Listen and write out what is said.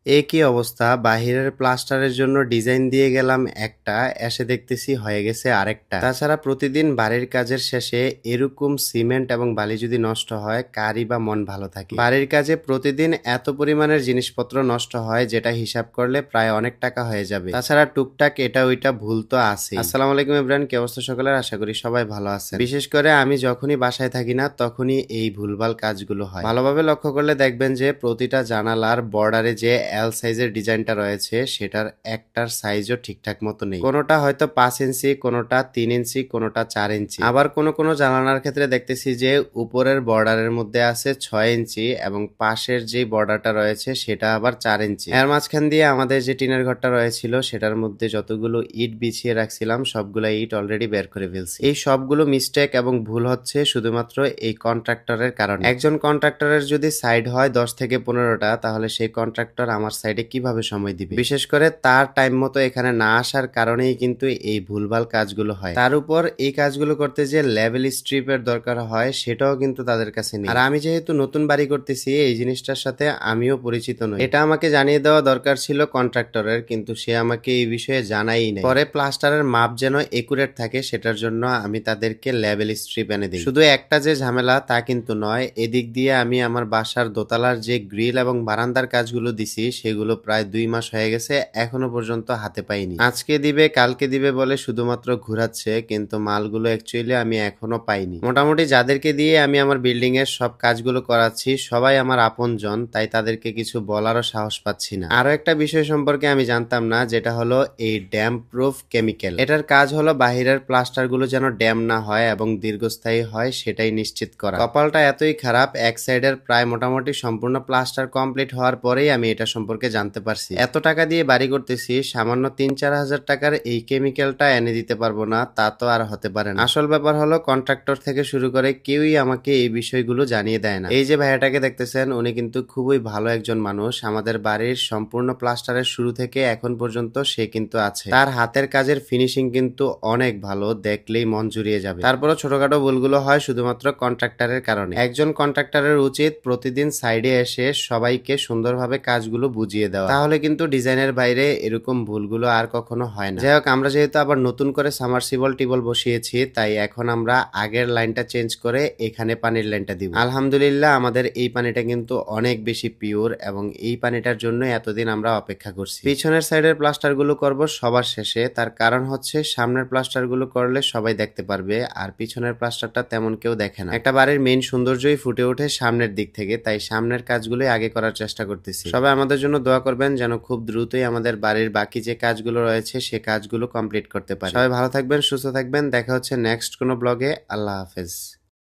একই অবস্থা, বাহিরের প্লাস্টারের জন্য ডিজাইন দিয়ে গেলাম একটা, এসে দেখতেছি হয়ে গেছে আরেকটা। তাছাড়া প্রতিদিন বাড়ির কাজের শেষে এরকম সিমেন্ট এবং বালি যদি নষ্ট হয়, কারই বা মন ভালো থাকে? বাড়ির কাজে প্রতিদিন এত পরিমাণের জিনিসপত্র নষ্ট হয়, যেটা হিসাব করলে প্রায় অনেক টাকা হয়ে যাবে। তাছাড়া টুকটাক এটা ওইটা ভুল তো আছে। আসসালামু আলাইকুম এভরিওয়ান, কি অবস্থা সকলের? আশা করি সবাই ভালো আছেন। বিশেষ করে আমি যখনই বাসায় থাকি না, তখনই এই ভুলভাল কাজগুলো হয়। ভালোভাবে লক্ষ্য করলে দেখবেন যে প্রতিটা জানালার বর্ডারে যে এল সাইজের ডিজাইনটা রয়েছে, সেটার একটার সাইজও ঠিকঠাক মতো নেই। কোনোটা হয়তো 5 ইঞ্চি, কোনোটা 3 ইঞ্চি, কোনোটা 4 ইঞ্চি। আবার কোনো জানালার ক্ষেত্রে দেখতেছি যে উপরের বর্ডারের মধ্যে আছে 6 ইঞ্চি এবং পাশের যে বর্ডারটা রয়েছে সেটা আবার 4 ইঞ্চি। এর মাঝখান দিয়ে আমাদের যে টিনের ঘরটা রয়েছিল, সেটার মধ্যে যতগুলো ইট বিছিয়ে রাখছিলাম, সবগুলো ইট অলরেডি বের করে ফেলছি। এই সবগুলো মিস্টেক এবং ভুল হচ্ছে শুধুমাত্র এই কন্ট্রাক্টরের কারণে। একজন কন্ট্রাক্টরের যদি সাইড হয় 10 থেকে 15টা, তাহলে সেই কন্ট্রাক্টর আমার সাইডে কিভাবে সময় দিবে? বিশেষ করে তার টাইম মতো এখানে না আসার কারণেই কিন্তু এই ভুলভাল কাজগুলো হয়। তার উপর এই কাজগুলো করতে যে লেভেল স্ট্রিপের দরকার হয়, সেটাও কিন্তু তাদের কাছে নেই। আর আমি যেহেতু নতুন বাড়ি করতেছি, এই জিনিসটার সাথে আমিও পরিচিত নই। এটা আমাকে জানিয়ে দেওয়া দরকার ছিল কন্ট্রাক্টরের, কিন্তু সে আমাকে এই বিষয়ে জানাই নাই। পরে প্লাস্টারের মাপ যেন একুরেট থাকে, সেটার জন্য আমি তাদেরকে লেভেল স্ট্রিপ এনে দিই। শুধু একটা যে ঝামেলা তা কিন্তু নয়, এদিক দিয়ে আমি আমার বাসার দোতলার যে গ্রিল এবং বারান্দার কাজগুলো দিছি, সেগুলো প্রায় 2 মাস হয়ে গেছে, এখনো পর্যন্ত হাতে পাইনি। আজকে দিবে কালকে দিবে বলে শুধুমাত্র ঘুরাচ্ছে, কিন্তু মালগুলো অ্যাকচুয়ালি আমি এখনো পাইনি। মোটামুটি যাদেরকে দিয়ে আমি আমার বিল্ডিং এর সব কাজগুলো করাচ্ছি, সবাই আমার আপনজন, তাই তাদেরকে কিছু বলারও সাহস পাচ্ছি না। আরো একটা বিষয় সম্পর্কে আমি জানতাম না, যেটা হলো এই ড্যাম প্রুফ কেমিক্যাল। এটার কাজ হলো বাহিরের প্লাস্টার গুলো যেন ড্যাম না হয় এবং দীর্ঘস্থায়ী হয়, সেটাই নিশ্চিত করা। কপালটা এতই খারাপ, এক সাইডের প্রায় মোটামুটি সম্পূর্ণ প্লাস্টার কমপ্লিট হওয়ার পরেই আমি এটা সম্পর্কে জানতে পারছি। এত টাকা দিয়ে বাড়ি করতেছি, সামান্য 3-4 হাজার টাকার এই কেমিক্যালটা এনে দিতে পারবো না, তা তো আর হতে পারে না। আসল ব্যাপার হলো কন্ট্রাক্টর থেকে শুরু করে কেউই আমাকে এই বিষয়গুলো জানিয়ে দেয় না। এই যে ভাইয়াটাকে দেখতেছেন, উনি কিন্তু খুবই ভালো একজন মানুষ। আমাদের বাড়ির সম্পূর্ণ প্লাস্টারের শুরু থেকে এখন পর্যন্ত সে কিন্তু আছে। তার হাতের কাজের ফিনিশিং কিন্তু অনেক ভালো, দেখলেই মন জুড়িয়ে যাবে। তারপরও ছোটখাটো ভুলগুলো হয় শুধুমাত্র কন্ট্রাক্টরের কারণে। একজন কন্ট্রাক্টরের উচিত প্রতিদিন সাইডে এসে সবাইকে সুন্দরভাবে কাজগুলো বুঝিয়ে দেওয়া, তাহলে কিন্তু ডিজাইনের বাইরে এরকম ভুলগুলো আর কখনো হয় না। যাই হোক, আমরা যেহেতু আবার নতুন করে সামারসিবল টিবল বসিয়েছি, তাই এখন আমরা আগের লাইনটা চেঞ্জ করে এখানে পানির লাইনটা দিব। আলহামদুলিল্লাহ, আমাদের এই পানিটা কিন্তু অনেক বেশি পিওর এবং এই পানিটার জন্য এতদিন আমরা অপেক্ষা করছি। পিছনের সাইডের প্লাস্টার গুলো করবো সবার শেষে, তার কারণ হচ্ছে সামনের প্লাস্টার গুলো করলে সবাই দেখতে পারবে, আর পিছনের প্লাস্টারটা তেমন কেউ দেখে না। একটা বাড়ির মেইন সৌন্দর্যই ফুটে ওঠে সামনের দিক থেকে, তাই সামনের কাজগুলোই আগে করার চেষ্টা করতেছি। সবাই আমাদের জন্য দোয়া করবেন, যেন খুব দ্রুতই আমাদের বাড়ির বাকি যে কাজগুলো রয়েছে সে কাজগুলো কমপ্লিট করতে পারি। সবাই ভালো থাকবেন, সুস্থ থাকবেন, দেখা হচ্ছে নেক্সট কোনো ব্লগে। আল্লাহ হাফেজ।